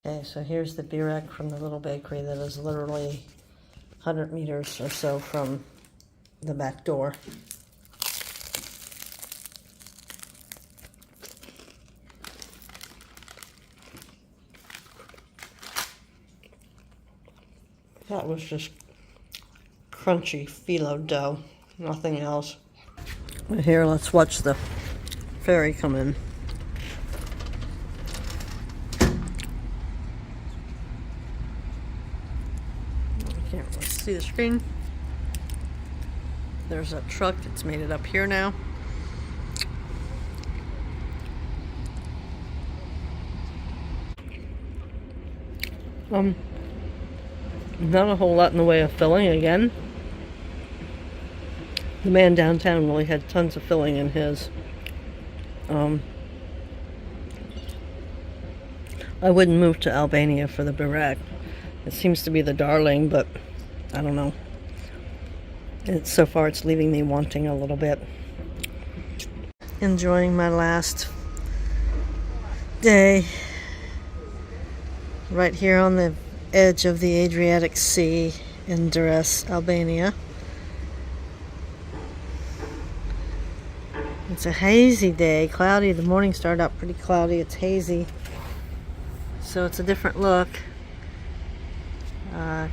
Okay, so here's the byrek from the little bakery that is literally 100 meters or so from the back door. That was just crunchy phyllo dough, nothing else. But here, let's watch the ferry come in. I can't really see the screen. There's a truck, it's made it up here now. Not a whole lot in the way of filling again. The man downtown really had tons of filling in his. I wouldn't move to Albania for the byrek. It seems to be the darling, but I don't know. So far it's leaving me wanting a little bit. Enjoying my last day right here on the edge of the Adriatic Sea in Durress, Albania. It's a hazy day, cloudy. The morning started out pretty cloudy. It's hazy, so it's a different look.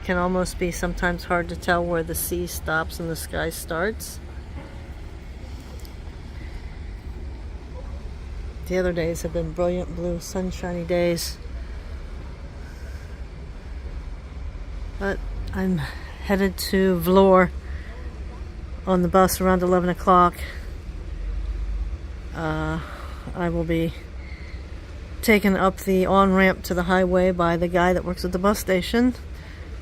Can almost be sometimes hard to tell where the sea stops and the sky starts. The other days have been brilliant blue, sunshiny days. But I'm headed to Vlore on the bus around 11 o'clock. I will be taken up the on-ramp to the highway by the guy that works at the bus station,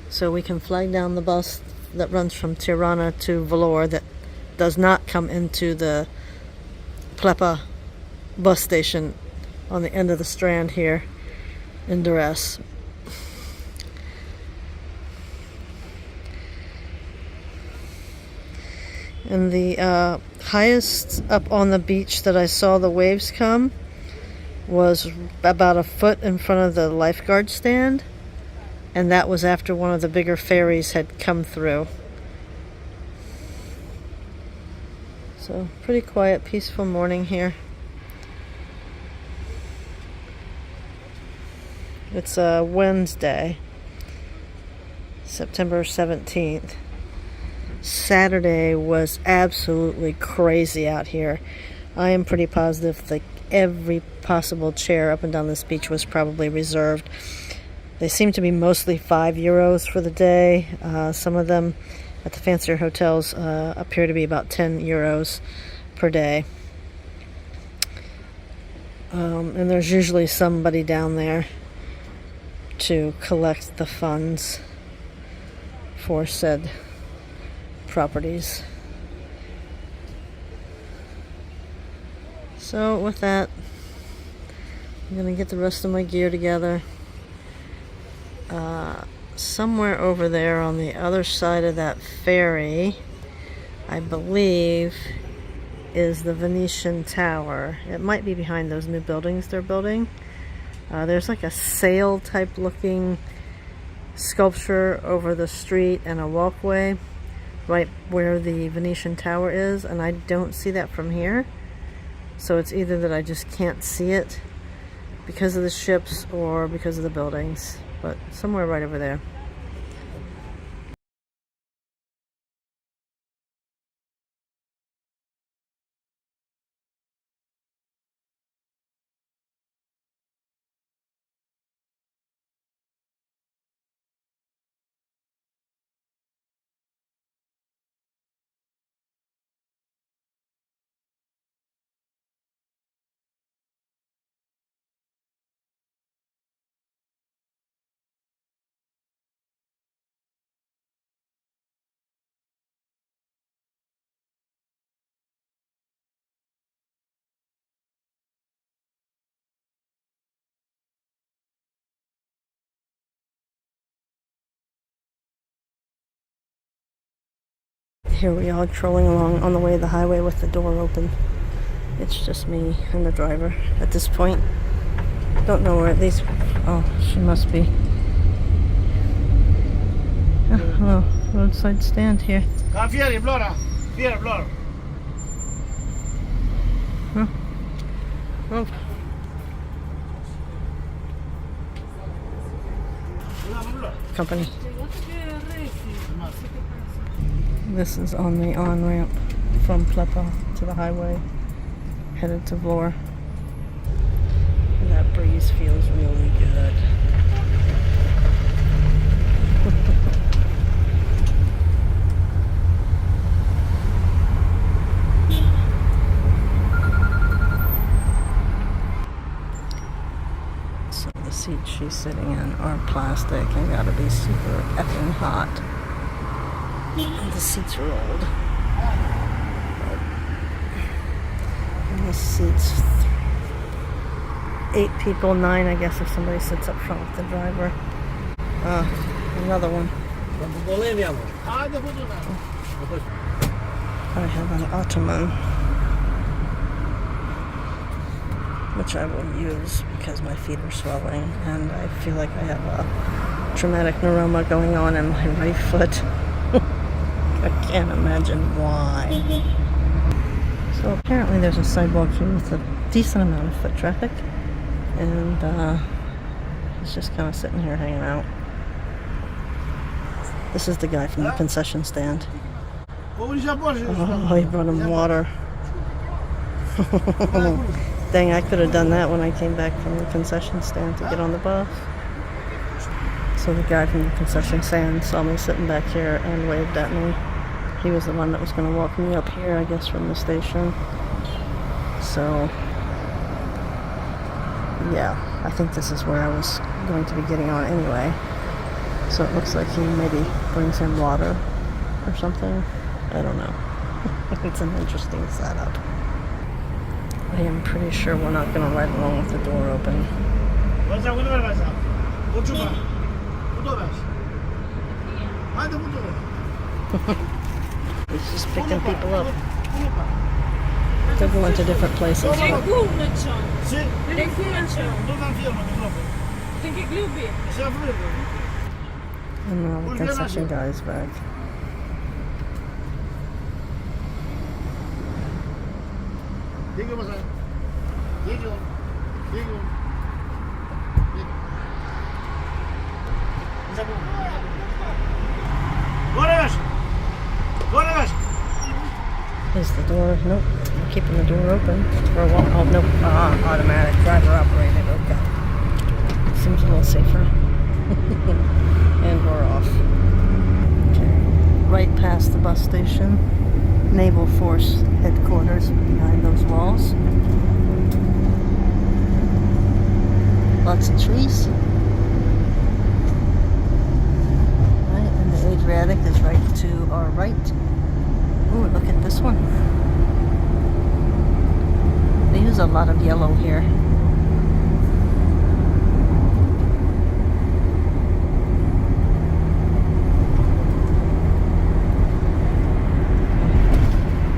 so we can flag down the bus that runs from Tirana to Vlore that does not come into the Plepa bus station on the end of the strand here in Durress. And the highest up on the beach that I saw the waves come was about a foot in front of the lifeguard stand, and that was after one of the bigger ferries had come through. So pretty quiet, peaceful morning here. It's a Wednesday, September 17th. Saturday was absolutely crazy out here. I am pretty positive that every possible chair up and down this beach was probably reserved. They seem to be mostly €5 for the day. Some of them at the fancier hotels appear to be about €10 per day. And there's usually somebody down there to collect the funds for said properties. So with that, I'm gonna get the rest of my gear together. Somewhere over there on the other side of that ferry, I believe, is the Venetian Tower. It might be behind those new buildings they're building. There's like a sail type looking sculpture over the street and a walkway right where the Venetian Tower is, and I don't see that from here. So it's either that I just can't see it because of the ships or because of the buildings, but somewhere right over there. Here we are trolling along on the way to the highway with the door open. It's just me and the driver at this point. Don't know where these Oh, she must be. Oh, hello, roadside stand here. Vlore. Huh? Oh. Company. This is on the on-ramp from Plepa to the highway, headed to Vlore. And that breeze feels really good. So the seats she's sitting in are plastic and gotta be super effing hot. And the seats are old. And this seats 8 people, 9 I guess if somebody sits up front with the driver. Another one. I have an ottoman, which I will use because my feet are swelling and I feel like I have a traumatic neuroma going on in my right foot. I can't imagine why. So apparently there's a sidewalk here with a decent amount of foot traffic, and he's just kind of sitting here hanging out. This is the guy from the concession stand. Oh, he brought him water. Dang, I could have done that when I came back from the concession stand to get on the bus. So the guy from the concession stand saw me sitting back here and waved at me. He was the one that was going to walk me up here, I guess, from the station. So, yeah, I think this is where I was going to be getting on anyway. So it looks like he maybe brings him water or something. I don't know. It's an interesting setup. I am pretty sure we're not going to ride along with the door open. He's just picking people up. They're going to different places. And now the concession guy is back. Is the door? Nope. I'm keeping the door open for a while. Oh, nope. Automatic. Driver operated. Okay. Seems a little safer. And we're off. Okay. Right past the bus station. Naval Force headquarters behind those walls. Lots of trees. Right, and the Adriatic is right to our right. Ooh, look at this one. They use a lot of yellow here.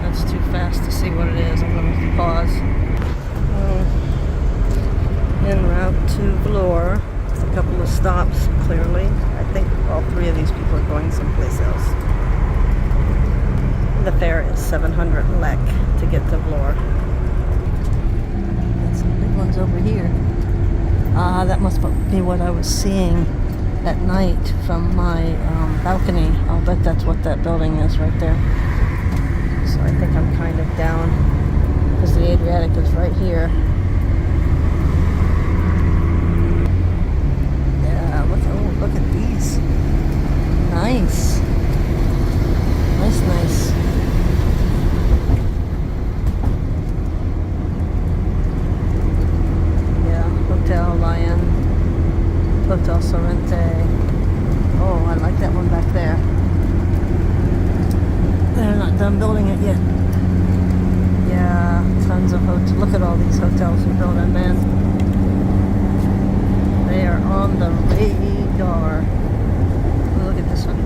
That's too fast to see what it is. I'm going to pause. En route to Vlore. Just a couple of stops, clearly. I think all 3 of these people are going someplace else. The fare is 700 lek to get to Vlore. Got some big ones over here. That must be what I was seeing at night from my balcony. I'll bet that's what that building is right there. So I think I'm kind of down because the Adriatic is right here. Yeah, look at these. Nice. Nice. Hotel Lion, Hotel Sorrente. Oh, I like that one back there. They're not done building it yet. Yeah, tons of hotels. Look at all these hotels they're building, man. They are on the radar. Look at this one.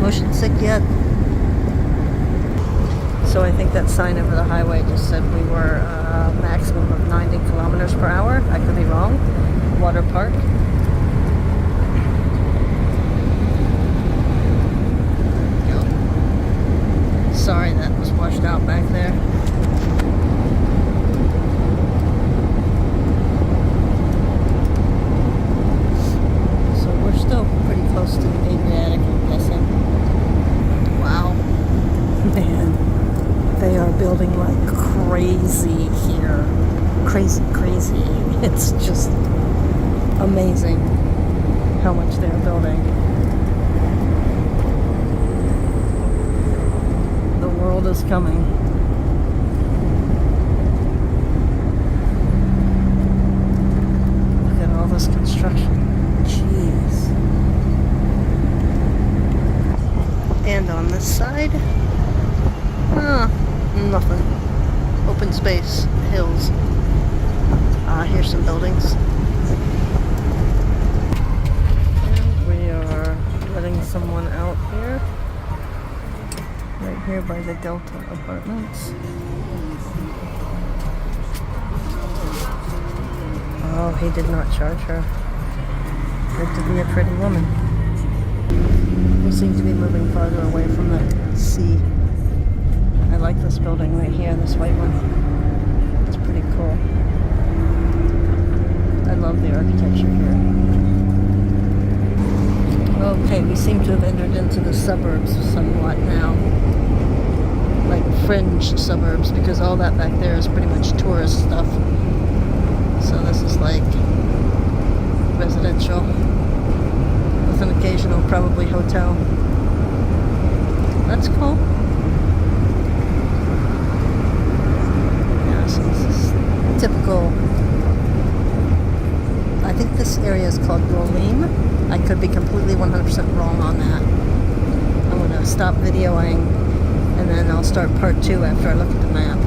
Motion sick yet? So I think that sign over the highway just said we were a maximum of 90 kilometers per hour. I could be wrong. Water park. Sorry that was washed out back there. So we're still pretty close to the Adriatic, I'm guessing. Wow. Man, they are building like crazy here. Crazy, crazy. It's just amazing how much they're building. The world is coming. Look at all this construction. Jeez. And on this side, nothing. Open space, hills. Here's some buildings. And we are letting someone out here. Right here by the Delta Apartments. Oh, he did not charge her. Good to be a pretty woman. We seem to be moving farther away from the sea. I like this building right here, this white one. It's pretty cool. I love the architecture here. Okay, we seem to have entered into the suburbs somewhat now. Like fringe suburbs, because all that back there is pretty much tourist stuff. So this is like residential with an occasional probably hotel. That's cool. Yeah, so this is typical. I think this area is called Rolim. I could be completely 100% wrong on that. I'm going to stop videoing and then I'll start part 2 after I look at the map.